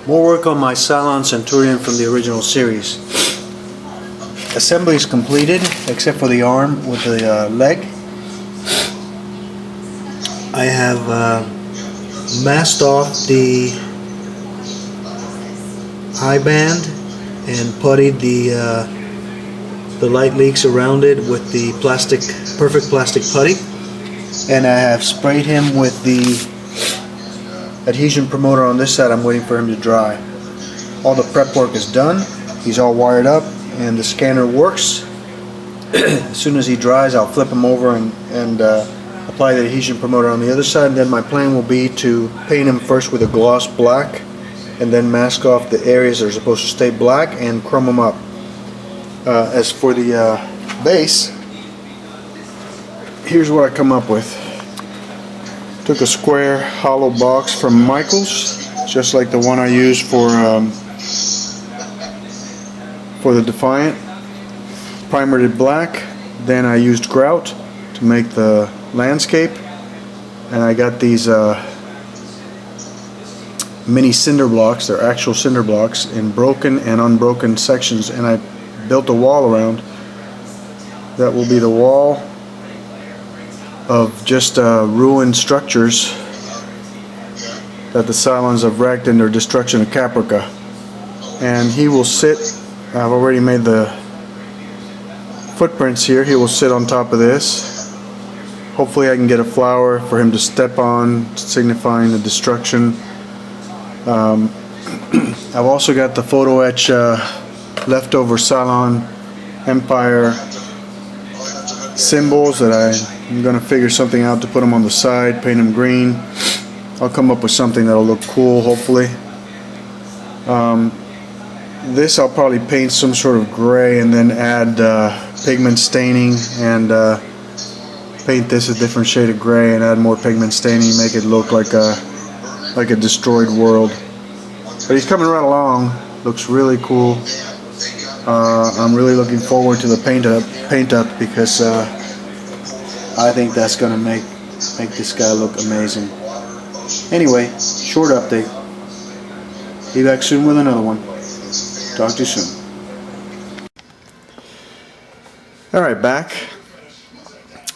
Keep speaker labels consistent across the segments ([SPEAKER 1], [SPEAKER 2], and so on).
[SPEAKER 1] More work on my Cylon Centurion from the original series. Assembly is completed except for the arm with the leg. I have masked off the eye band and puttied the light leaks around it with the perfect plastic putty, and I have sprayed him with the adhesion promoter on this side. I'm waiting for him to dry. All the prep work is done. He's all wired up and the scanner works. As soon as he dries, I'll flip him over and apply the adhesion promoter on the other side. And then my plan will be to paint him first with a gloss black and then mask off the areas that are supposed to stay black and chrome them up. As for the base, here's what I come up with. Took a square hollow box from Michaels, just like the one I used for the Defiant. Primered it black, then I used grout to make the landscape, and I got these mini cinder blocks. They're actual cinder blocks in broken and unbroken sections, and I built a wall around. That will be the wall of just ruined structures that the Cylons have wrecked in their destruction of Caprica. And he will sit, I've already made the footprints here, he will sit on top of this. Hopefully I can get a flower for him to step on, signifying the destruction. I've also got the photo etch leftover Cylon Empire symbols that I'm going to figure something out to put them on the side, paint them green. I'll come up with something that'll look cool, hopefully. This I'll probably paint some sort of gray and then add pigment staining and paint this a different shade of gray and add more pigment staining, make it look like a destroyed world. But he's coming right along, looks really cool. I'm really looking forward to the paint up because I think that's gonna make this guy look amazing. Anyway, short update. Be back soon with another one. Talk to you soon. Alright, back.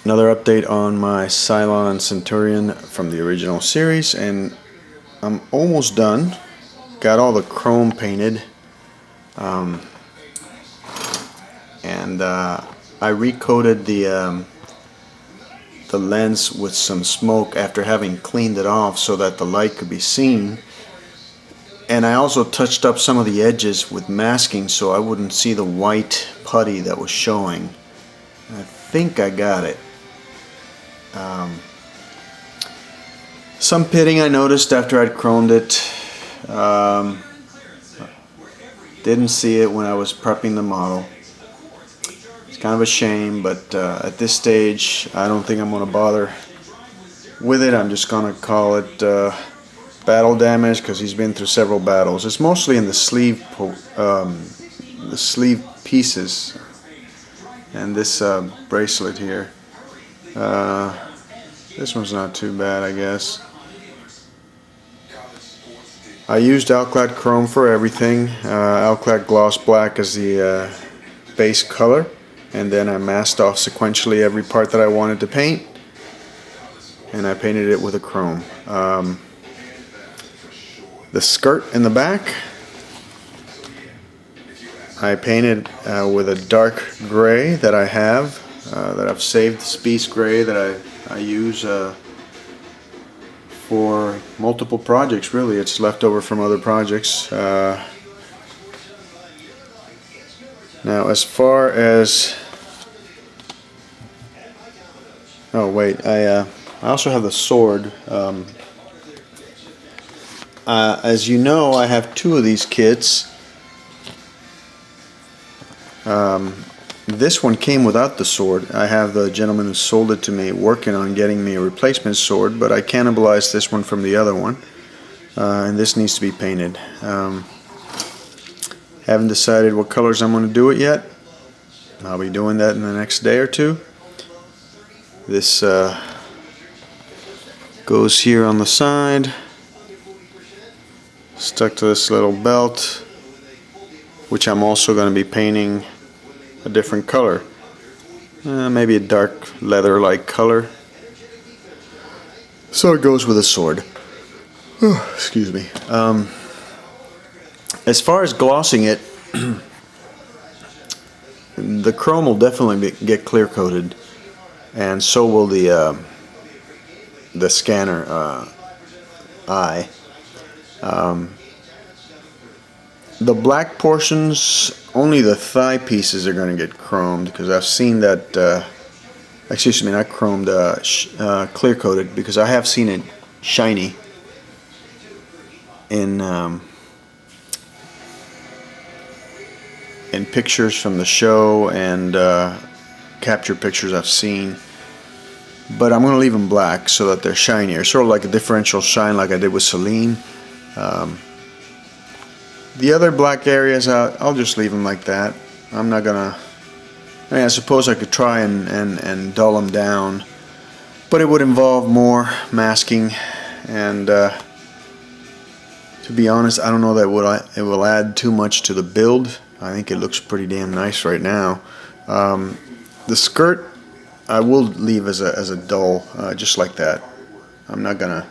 [SPEAKER 1] Another update on my Cylon Centurion from the original series, and I'm almost done. Got all the chrome painted. I recoated the lens with some smoke after having cleaned it off so that the light could be seen, and I also touched up some of the edges with masking so I wouldn't see the white putty that was showing. I think I got it. Some pitting I noticed after I'd chromed it. Didn't see it when I was prepping the model. It's kind of a shame, but at this stage I don't think I'm going to bother with it. I'm just going to call it battle damage because he's been through several battles. It's mostly in the sleeve pieces and this bracelet here. This one's not too bad, I guess. I used Alclad Chrome for everything. Alclad Gloss Black is the base color, and then I masked off sequentially every part that I wanted to paint, and I painted it with a chrome. The skirt in the back I painted with a dark gray that I have, that I've saved, Space Gray, that I use for multiple projects. Really, it's left over from other projects. Now, as far as I also have the sword. As you know, I have two of these kits. This one came without the sword. I have the gentleman who sold it to me working on getting me a replacement sword, but I cannibalized this one from the other one, and this needs to be painted. Haven't decided what colors I'm going to do it yet. I'll be doing that in the next day or two. This goes here on the side,
[SPEAKER 2] stuck to this little belt, which I'm also going to be painting a different color, maybe a dark leather-like color, so it goes with a sword. Oh, excuse me. As far as glossing it, the chrome will definitely get clear coated, and so will the scanner eye. The black portions, only the thigh pieces are going to get chromed, because I've seen that, excuse me, not chromed, clear coated, because I have seen it shiny in pictures from the show and capture pictures I've seen. But I'm going to leave them black so that they're shinier, sort of like a differential shine like I did with Celine. The other black areas, I'll just leave them like that. I'm not gonna, I mean, I suppose I could try and dull them down, but it would involve more masking, and to be honest, I don't know that it will add too much to the build. I think it looks pretty damn nice right now. The skirt I will leave as a dull, just like that. I'm not gonna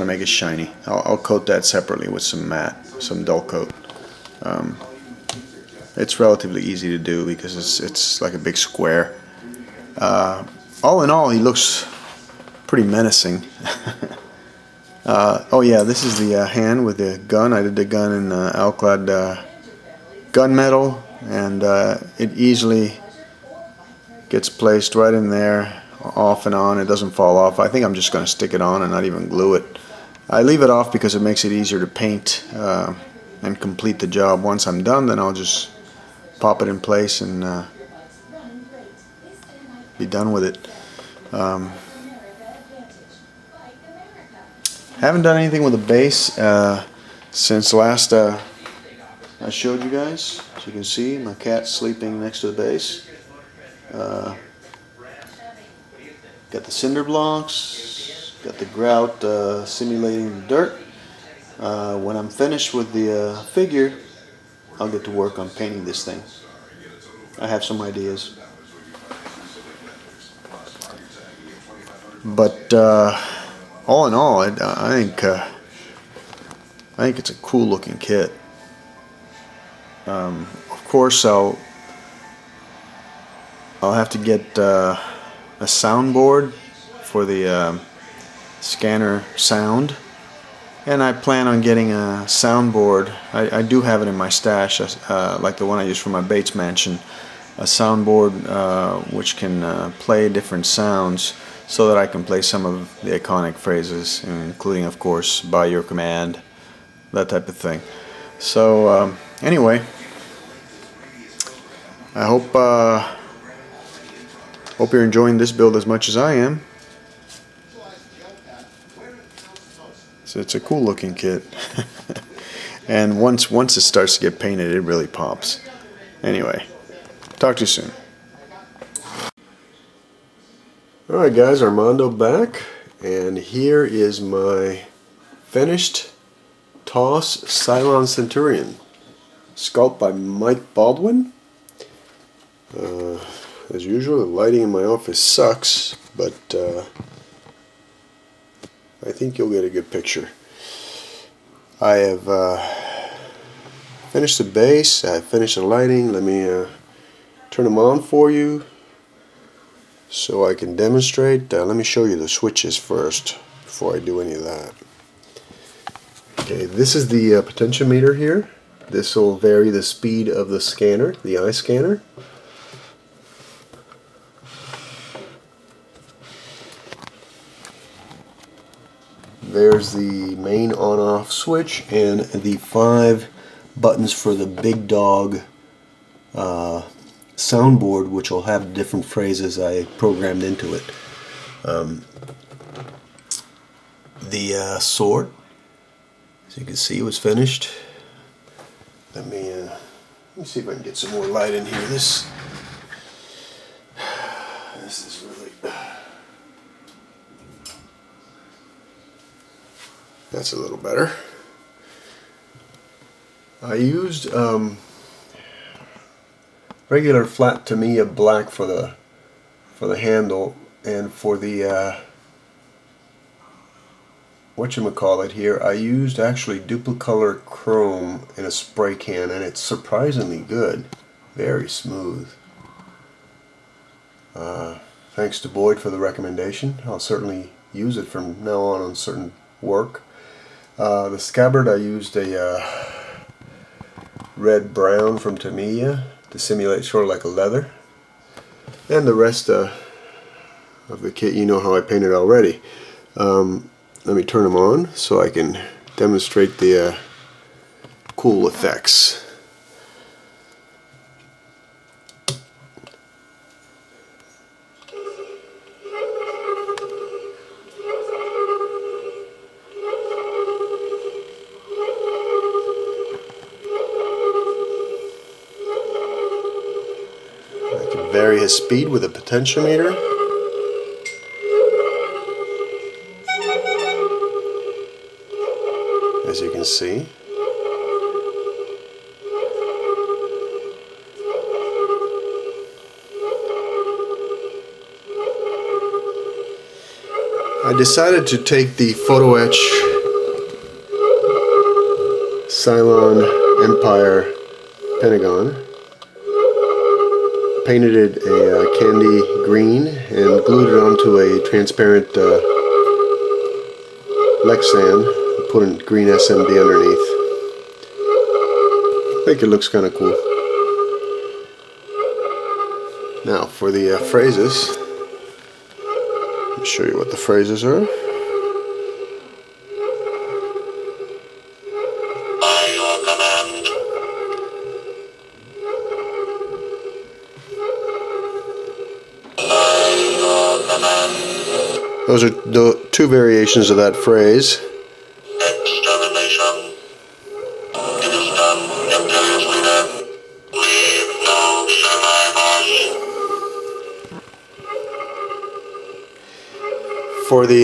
[SPEAKER 2] make it shiny. I'll coat that separately with some matte, some dull coat. It's relatively easy to do because it's like a big square. All in all, he looks pretty menacing. Oh yeah, this is the hand with the gun. I did the gun in Alclad gunmetal, and it easily gets placed right in there, off and on. It doesn't fall off. I think I'm just going to stick it on and not even glue it. I leave it off because it makes it easier to paint and complete the job. Once I'm done, then I'll just pop it in place and be done with it. Haven't done anything with the base since last I showed you guys. As you can see, my cat's sleeping next to the base. Got the cinder blocks, got the grout simulating the dirt. When I'm finished with the figure, I'll get to work on painting this thing. I have some ideas. But all in all, I think it's a cool looking kit. Of course, I'll have to get a soundboard for the scanner sound, and I plan on getting a soundboard. I do have it in my stash, like the one I use for my Bates Mansion, a soundboard which can play different sounds, so that I can play some of the iconic phrases, including, of course, by your command, that type of thing. So anyway, I hope you're enjoying this build as much as I am. So it's a cool looking kit. And once it starts to get painted, it really pops. Anyway, talk to you soon. Alright guys, Armando back, and here is my finished TOS Cylon Centurion, sculpt by Mike Baldwin. As usual, the lighting in my office sucks, but I think you'll get a good picture. I have finished the base, I finished the lighting. Let me turn them on for you so I can demonstrate. Let me show you the switches first before I do any of that. Okay, this is the potentiometer here. This will vary the speed of the scanner, the eye scanner. There's the main on-off switch and the 5 buttons for the big dog soundboard, which will have different phrases I programmed into it. The sword, as you can see, was finished. Let me see if I can get some more light in here. This is really...
[SPEAKER 3] That's a little better. I used regular flat Tamiya black for the handle, and for the whatchamacallit here, I used actually duplicolor chrome in a spray can, and it's surprisingly good. Very smooth. Thanks to Boyd for the recommendation. I'll certainly use it from now on certain work. The scabbard, I used a red brown from Tamiya to simulate sort of like a leather. And the rest of the kit, you know how I painted already. Let me turn them on so I can demonstrate the cool effects. I can vary his speed with a potentiometer. As you can see. I decided to take the photo etch Cylon Empire Pentagon, painted it a candy green, and glued it onto a transparent Lexan. Put a green SMD underneath. I think it looks kind of cool. Now for the phrases. Let me show you what the phrases are.
[SPEAKER 4] By your command. By your command.
[SPEAKER 3] Those are the two variations of that phrase.
[SPEAKER 4] Extermination. It is done imperiously then. Leave no survivors.
[SPEAKER 3] For the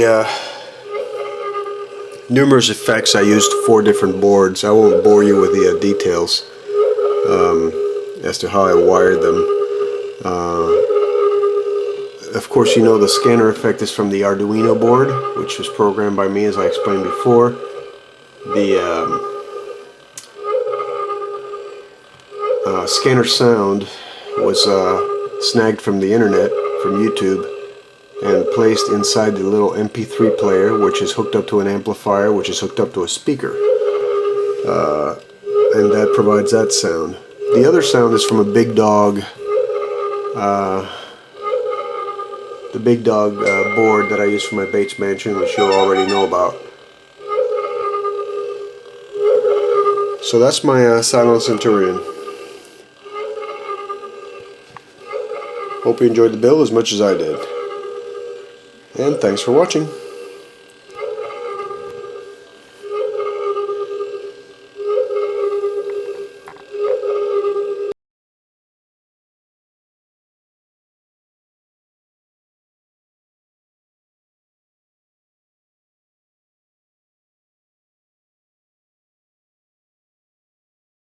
[SPEAKER 3] numerous effects, I used 4 different boards. I won't bore you with the details as to how I wired them. Of course, you know the scanner effect is from the Arduino board, which was programmed by me, as I explained before. The scanner sound was snagged from the internet, from YouTube, and placed inside the little MP3 player, which is hooked up to an amplifier, which is hooked up to a speaker. And that provides that sound. The other sound is from a Big Dog, the Big Dog board that I use for my Bates Mansion, which you already know about. So that's my Cylon Centurion. Hope you enjoyed the build as much as I did. And thanks for watching.